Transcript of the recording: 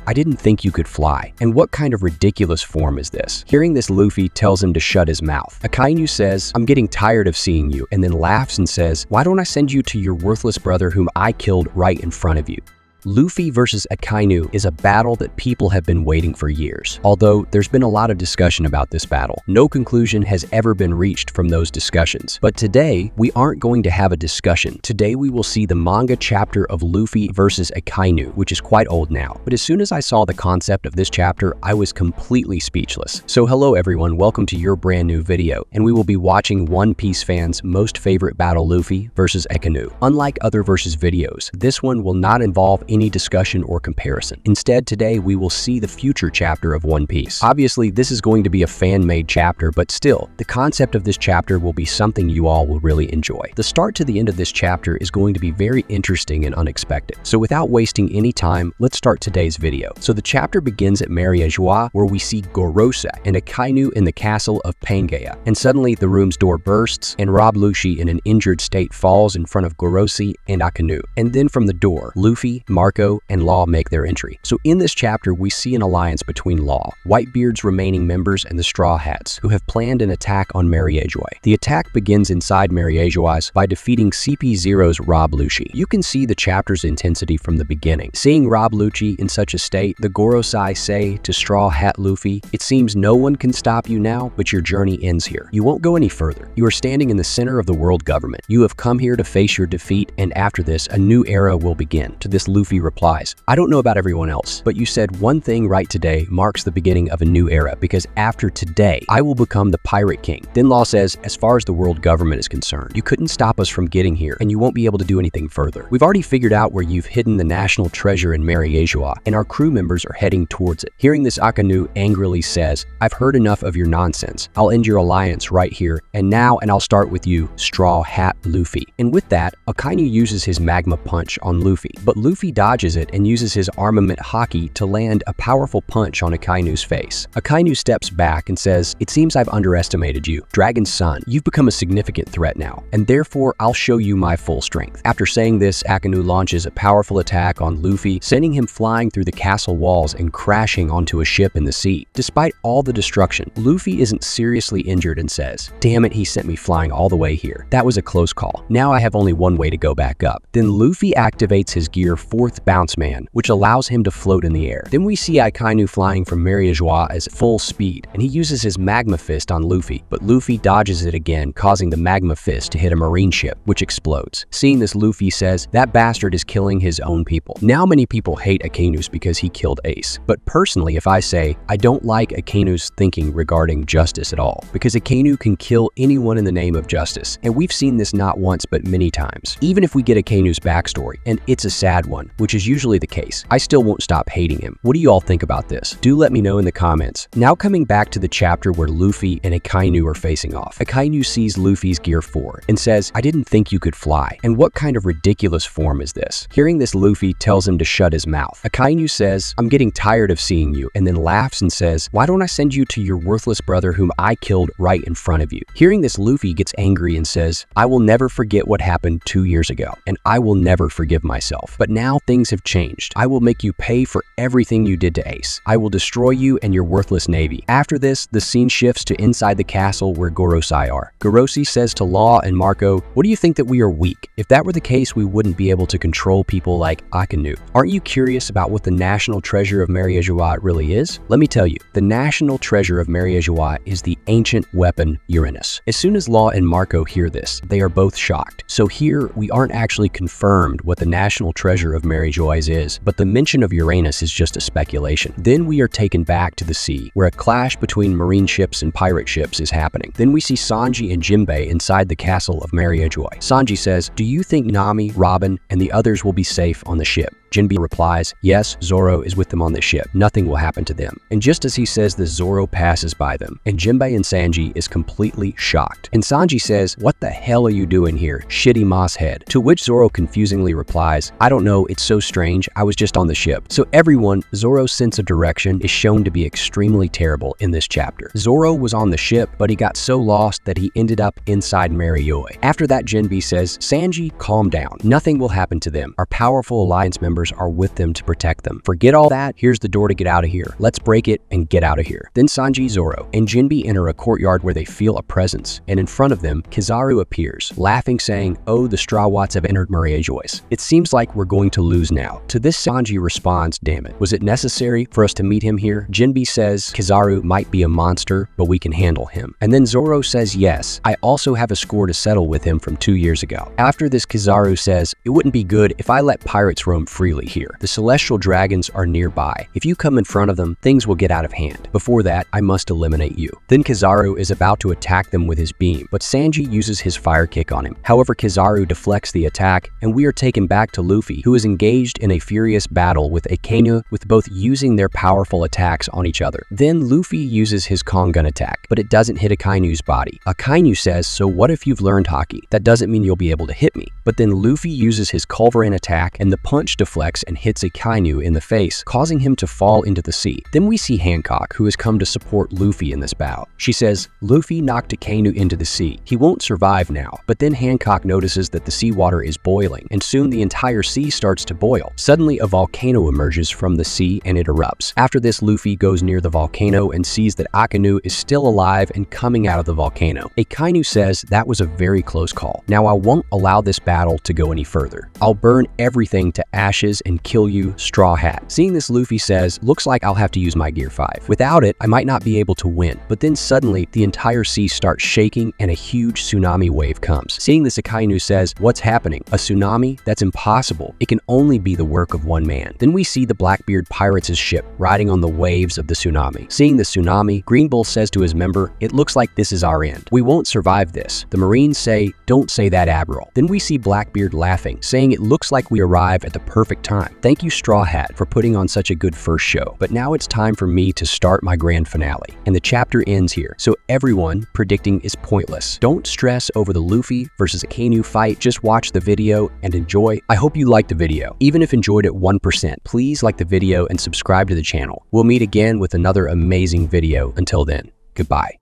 "I didn't think you could fly. And what kind of ridiculous form is this?" Hearing this, Luffy tells him to shut his mouth. Akainu says, "I'm getting tired of seeing you," and then laughs and says, "Why don't I send you to your worthless brother whom I killed right in front of you?" Luffy versus Akainu is a battle that people have been waiting for years. Although there's been a lot of discussion about this battle, no conclusion has ever been reached from those discussions. But today, we aren't going to have a discussion. Today, we will see the manga chapter of Luffy versus Akainu, which is quite old now. But as soon as I saw the concept of this chapter, I was completely speechless. So hello everyone, welcome to your brand new video, and we will be watching One Piece fans' most favorite battle, Luffy versus Akainu. Unlike other versus videos, this one will not involve any discussion or comparison. Instead, today we will see the future chapter of One Piece. Obviously, this is going to be a fan-made chapter, but still, the concept of this chapter will be something you all will really enjoy. The start to the end of this chapter is going to be very interesting and unexpected. So without wasting any time, let's start today's video. So the chapter begins at Mariejois, where we see Gorosei and Akainu in the Castle of Pangaea. And suddenly, the room's door bursts, and Rob Lucci in an injured state falls in front of Gorosei and Akainu. And then from the door, Luffy, Marco, and Law make their entry. So in this chapter, we see an alliance between Law, Whitebeard's remaining members, and the Straw Hats, who have planned an attack on Mariejois. The attack begins inside Mariejois by defeating CP0's Rob Lucci. You can see the chapter's intensity from the beginning. Seeing Rob Lucci in such a state, the Gorosei say to Straw Hat Luffy, "It seems no one can stop you now, but your journey ends here. You won't go any further. You are standing in the center of the world government. You have come here to face your defeat, and after this, a new era will begin." To this, Luffy replies, "I don't know about everyone else, but you said one thing right today marks the beginning of a new era, because after today, I will become the Pirate King." Then Law says, "As far as the world government is concerned, you couldn't stop us from getting here, and you won't be able to do anything further. We've already figured out where you've hidden the national treasure in Mariejois, and our crew members are heading towards it." Hearing this, Akainu angrily says, "I've heard enough of your nonsense. I'll end your alliance right here, and I'll start with you, Straw Hat Luffy." And with that, Akainu uses his magma punch on Luffy, but Luffy dodges it and uses his armament haki to land a powerful punch on Akainu's face. Akainu steps back and says, "It seems I've underestimated you. Dragon's son, you've become a significant threat now, and therefore I'll show you my full strength." After saying this, Akainu launches a powerful attack on Luffy, sending him flying through the castle walls and crashing onto a ship in the sea. Despite all the destruction, Luffy isn't seriously injured and says, "Damn it, he sent me flying all the way here. That was a close call. Now I have only one way to go back up." Then Luffy activates his gear 4th Bounce Man, which allows him to float in the air. Then we see Akainu flying from Mariejois at full speed, and he uses his Magma Fist on Luffy, but Luffy dodges it again, causing the Magma Fist to hit a marine ship, which explodes. Seeing this, Luffy says, "That bastard is killing his own people." Now many people hate Akainu's because he killed Ace, but personally, if I say, I don't like Akainu's thinking regarding justice at all, because Akainu can kill anyone in the name of justice, and we've seen this not once but many times. Even if we get Akainu's backstory, and it's a sad one, which is usually the case, I still won't stop hating him. What do you all think about this? Do let me know in the comments. Now coming back to the chapter where Luffy and Akainu are facing off. Akainu sees Luffy's Gear 4 and says, "I didn't think you could fly. And what kind of ridiculous form is this?" Hearing this, Luffy tells him to shut his mouth. Akainu says, "I'm getting tired of seeing you," and then laughs and says, "Why don't I send you to your worthless brother whom I killed right in front of you?" Hearing this, Luffy gets angry and says, "I will never forget what happened 2 years ago, and I will never forgive myself. But now things have changed. I will make you pay for everything you did to Ace. I will destroy you and your worthless navy." After this, the scene shifts to inside the castle where Gorosei are. Gorosei says to Law and Marco, "What do you think that we are weak? If that were the case, we wouldn't be able to control people like Akainu. Aren't you curious about what the national treasure of Mariejois really is? Let me tell you, the national treasure of Mariejois is the ancient weapon Uranus." As soon as Law and Marco hear this, they are both shocked. So here, we aren't actually confirmed what the national treasure of Mariejois is, but the mention of Uranus is just a speculation. Then we are taken back to the sea, where a clash between marine ships and pirate ships is happening. Then we see Sanji and Jinbei inside the castle of Mariejois. Sanji says, "Do you think Nami, Robin, and the others will be safe on the ship?" Jinbei replies, "Yes, Zoro is with them on the ship. Nothing will happen to them." And just as he says this, Zoro passes by them, and Jinbei and Sanji is completely shocked. And Sanji says, "What the hell are you doing here, shitty moss head?" To which Zoro confusingly replies, "I don't know, it's so strange, I was just on the ship." So everyone, Zoro's sense of direction is shown to be extremely terrible in this chapter. Zoro was on the ship, but he got so lost that he ended up inside Mariejois. After that, Jinbei says, "Sanji, calm down. Nothing will happen to them. Our powerful alliance members members are with them to protect them. Forget all that, here's the door to get out of here. Let's break it and get out of here. Then Sanji, Zoro, and Jinbe enter a courtyard where they feel a presence, and in front of them, Kizaru appears, laughing, saying, "Oh, the Straw Watts have entered Mariejois. It seems like we're going to lose now." To this, Sanji responds, "Damn it, was it necessary for us to meet him here?" Jinbe says, "Kizaru might be a monster, but we can handle him." And then Zoro says, "Yes, I also have a score to settle with him from 2 years ago." After this, Kizaru says, "It wouldn't be good if I let pirates roam freely here. The celestial dragons are nearby. If you come in front of them, things will get out of hand. Before that, I must eliminate you." Then Kizaru is about to attack them with his beam, but Sanji uses his fire kick on him. However, Kizaru deflects the attack, and we are taken back to Luffy, who is engaged in a furious battle with Akainu, with both using their powerful attacks on each other. Then Luffy uses his Kong gun attack, but it doesn't hit Akainu's body. Akainu says, "So what if you've learned Haki? That doesn't mean you'll be able to hit me." But then Luffy uses his culverin attack, and the punch deflects and hits Akainu in the face, causing him to fall into the sea. Then we see Hancock, who has come to support Luffy in this battle. She says, "Luffy knocked Akainu into the sea. He won't survive now." But then Hancock notices that the seawater is boiling, and soon the entire sea starts to boil. Suddenly, a volcano emerges from the sea and it erupts. After this, Luffy goes near the volcano and sees that Akainu is still alive and coming out of the volcano. Akainu says, "That was a very close call. Now I won't allow this battle to go any further. I'll burn everything to ashes and kill you, Straw Hat." Seeing this, Luffy says, "Looks like I'll have to use my Gear 5. Without it, I might not be able to win." But then suddenly, the entire sea starts shaking and a huge tsunami wave comes. Seeing this, Akainu says, "What's happening? A tsunami? That's impossible. It can only be the work of one man." Then we see the Blackbeard Pirates' ship riding on the waves of the tsunami. Seeing the tsunami, Green Bull says to his member, "It looks like this is our end. We won't survive this." The Marines say, "Don't say that, Admiral." Then we see Blackbeard laughing, saying, "It looks like we arrive at the perfect time. Thank you, Straw Hat, for putting on such a good first show. But now it's time for me to start my grand finale." And the chapter ends here. So everyone predicting is pointless. Don't stress over the Luffy versus Akainu fight. Just watch the video and enjoy. I hope you liked the video. Even if enjoyed it 1%, please like the video and subscribe to the channel. We'll meet again with another amazing video. Until then, goodbye.